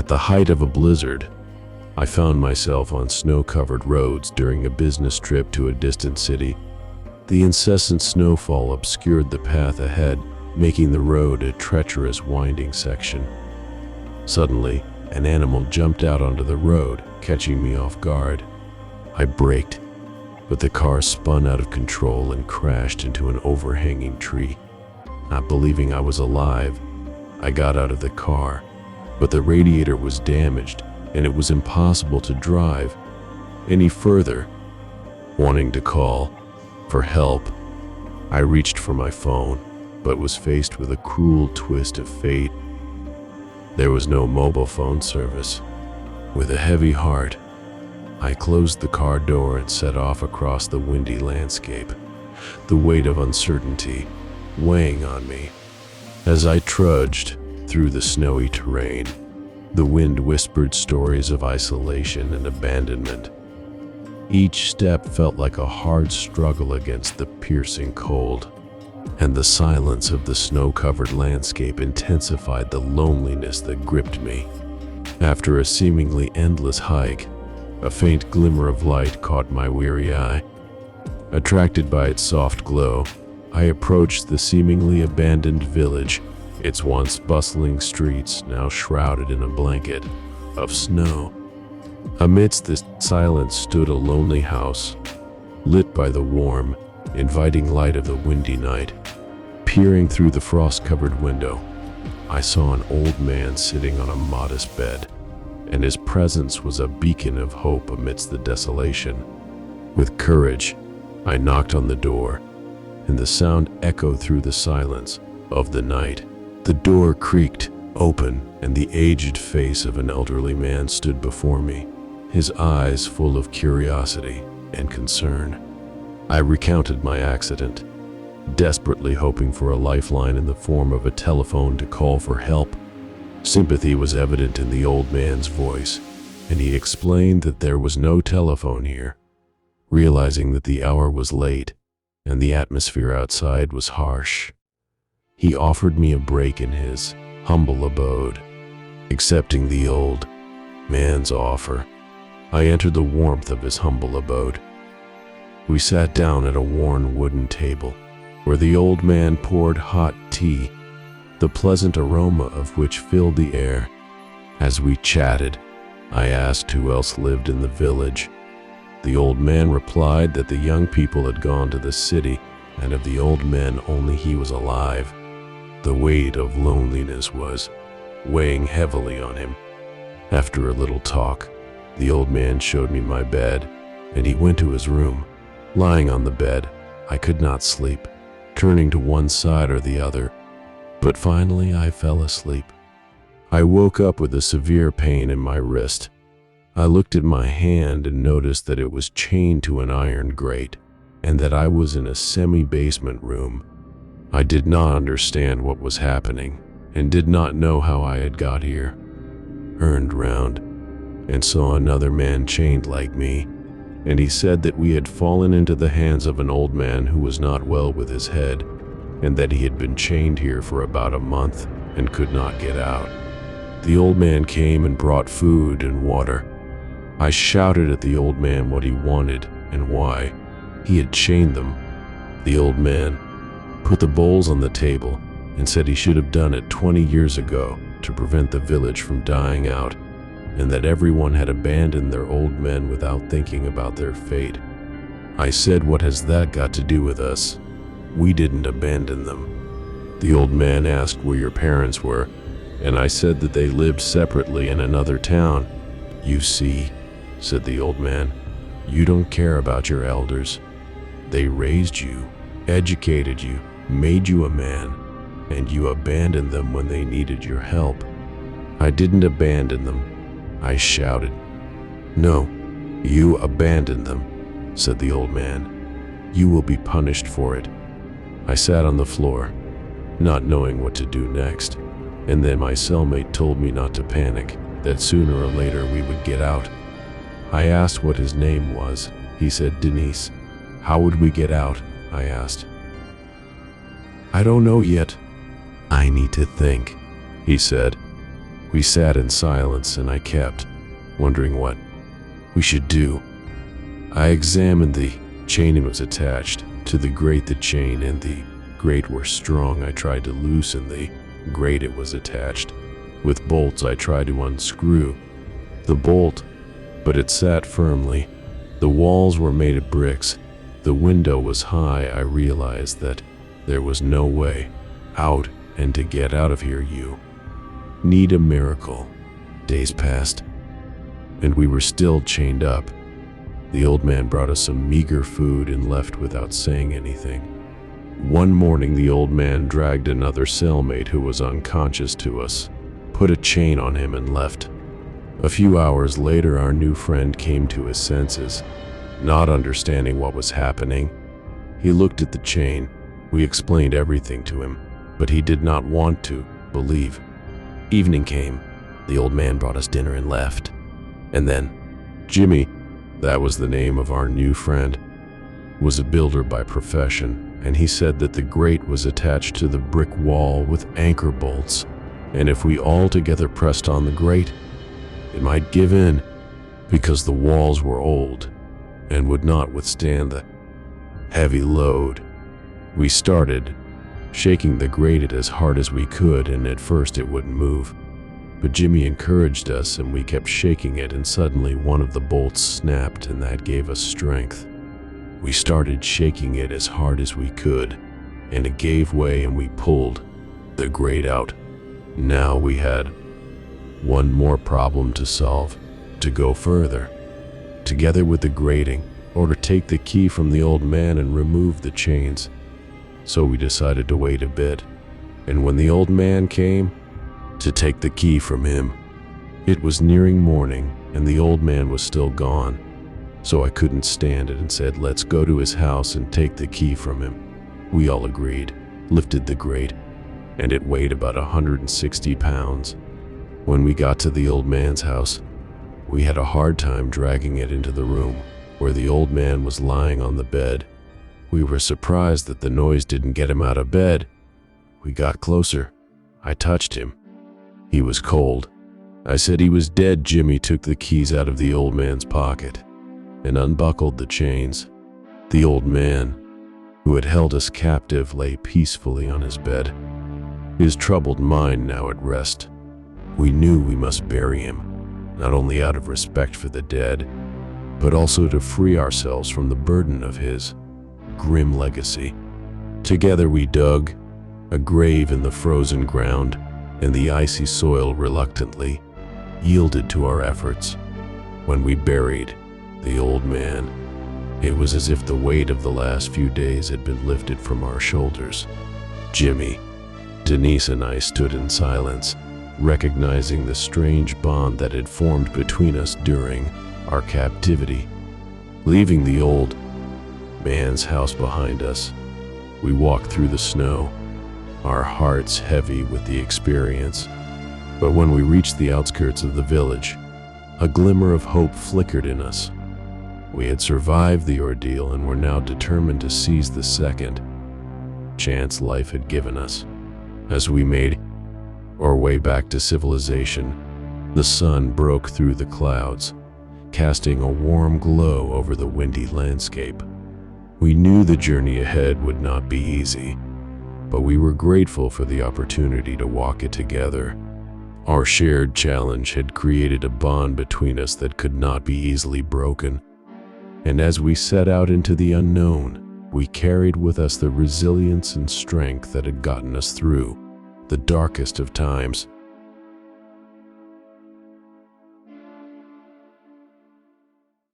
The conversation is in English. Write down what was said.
At the height of a blizzard, I found myself on snow-covered roads during a business trip to a distant city. The incessant snowfall obscured the path ahead, making the road a treacherous, winding section. Suddenly, an animal jumped out onto the road, catching me off guard. I braked, but the car spun out of control and crashed into an overhanging tree. Not believing I was alive, I got out of the car, but the radiator was damaged and it was impossible to drive any further. Wanting to call for help, I reached for my phone, but was faced with a cruel twist of fate. There was no mobile phone service. With a heavy heart, I closed the car door and set off across the windy landscape, the weight of uncertainty weighing on me. As I trudged through the snowy terrain, the wind whispered stories of isolation and abandonment. Each step felt like a hard struggle against the piercing cold, and the silence of the snow-covered landscape intensified the loneliness that gripped me. After a seemingly endless hike, a faint glimmer of light caught my weary eye. Attracted by its soft glow, I approached the seemingly abandoned village, its once bustling streets now shrouded in a blanket of snow. Amidst this silence stood a lonely house, lit by the warm, inviting light of the windy night. Peering through the frost-covered window, I saw an old man sitting on a modest bed, and his presence was a beacon of hope amidst the desolation. With courage, I knocked on the door, and the sound echoed through the silence of the night. The door creaked open, and the aged face of an elderly man stood before me, his eyes full of curiosity and concern. I recounted my accident, desperately hoping for a lifeline in the form of a telephone to call for help. Sympathy was evident in the old man's voice, and he explained that there was no telephone here. Realizing that the hour was late and the atmosphere outside was harsh, he offered me a break in his humble abode. Accepting the old man's offer, I entered the warmth of his humble abode. We sat down at a worn wooden table, where the old man poured hot tea, the pleasant aroma of which filled the air. As we chatted, I asked who else lived in the village. The old man replied that the young people had gone to the city, and of the old men only he was alive. The weight of loneliness was weighing heavily on him. After a little talk, the old man showed me my bed, and he went to his room. Lying on the bed, I could not sleep, turning to one side or the other, but finally I fell asleep. I woke up with a severe pain in my wrist. I looked at my hand and noticed that it was chained to an iron grate, and that I was in a semi-basement room. I did not understand what was happening, and did not know how I had got here. Turned round, and saw another man chained like me, and he said that we had fallen into the hands of an old man who was not well with his head, and that he had been chained here for about a month and could not get out. The old man came and brought food and water. I shouted at the old man what he wanted and why. He had chained them. The old man put the bowls on the table and said he should have done it 20 years ago to prevent the village from dying out, and that everyone had abandoned their old men without thinking about their fate. I said, "What has that got to do with us? We didn't abandon them." The old man asked where your parents were, and I said that they lived separately in another town. "You see," said the old man, "you don't care about your elders. They raised you, educated you, made you a man, and you abandoned them when they needed your help." "I didn't abandon them," I shouted. "No, you abandoned them," said the old man. "You will be punished for it." I sat on the floor, not knowing what to do next, and then my cellmate told me not to panic, that sooner or later we would get out. I asked what his name was. He said, "Denise." "How would we get out?" I asked. "I don't know yet. I need to think," he said. We sat in silence, and I kept wondering what we should do. I examined the chain it was attached to the grate. The chain and the grate were strong. I tried to loosen the grate it was attached. With bolts, I tried to unscrew the bolt, but it sat firmly. The walls were made of bricks. The window was high. I realized that there was no way out, and to get out of here you need a miracle. Days passed, and we were still chained up. The old man brought us some meager food and left without saying anything. One morning, the old man dragged another cellmate who was unconscious to us, put a chain on him, and left. A few hours later, our new friend came to his senses, not understanding what was happening. He looked at the chain. We explained everything to him, but he did not want to believe. Evening came. The old man brought us dinner and left. And then Jimmy, that was the name of our new friend, was a builder by profession, and he said that the grate was attached to the brick wall with anchor bolts, and if we all together pressed on the grate, it might give in, because the walls were old and would not withstand the heavy load. We started shaking the grate as hard as we could, and at first it wouldn't move. But Jimmy encouraged us, and we kept shaking it, and suddenly one of the bolts snapped, and that gave us strength. We started shaking it as hard as we could, and it gave way, and we pulled the grate out. Now we had one more problem to solve: to go further, together with the grating, or to take the key from the old man and remove the chains. So we decided to wait a bit, and when the old man came to take the key from him, it was nearing morning, and the old man was still gone. So I couldn't stand it and said, "Let's go to his house and take the key from him." We all agreed, lifted the grate, and it weighed about 160 pounds. When we got to the old man's house, we had a hard time dragging it into the room where the old man was lying on the bed. We were surprised that the noise didn't get him out of bed. We got closer. I touched him. He was cold. I said he was dead. Jimmy took the keys out of the old man's pocket and unbuckled the chains. The old man, who had held us captive, lay peacefully on his bed, his troubled mind now at rest. We knew we must bury him, not only out of respect for the dead, but also to free ourselves from the burden of his grim legacy. Together we dug a grave in the frozen ground, and the icy soil reluctantly yielded to our efforts. When we buried the old man, it was as if the weight of the last few days had been lifted from our shoulders. Jimmy, Denise, and I stood in silence, recognizing the strange bond that had formed between us during our captivity. Leaving the old man's house behind us, we walked through the snow, our hearts heavy with the experience. But when we reached the outskirts of the village, a glimmer of hope flickered in us. We had survived the ordeal and were now determined to seize the second chance life had given us. As we made our way back to civilization, the sun broke through the clouds, casting a warm glow over the windy landscape. We knew the journey ahead would not be easy, but we were grateful for the opportunity to walk it together. Our shared challenge had created a bond between us that could not be easily broken, and as we set out into the unknown, we carried with us the resilience and strength that had gotten us through the darkest of times.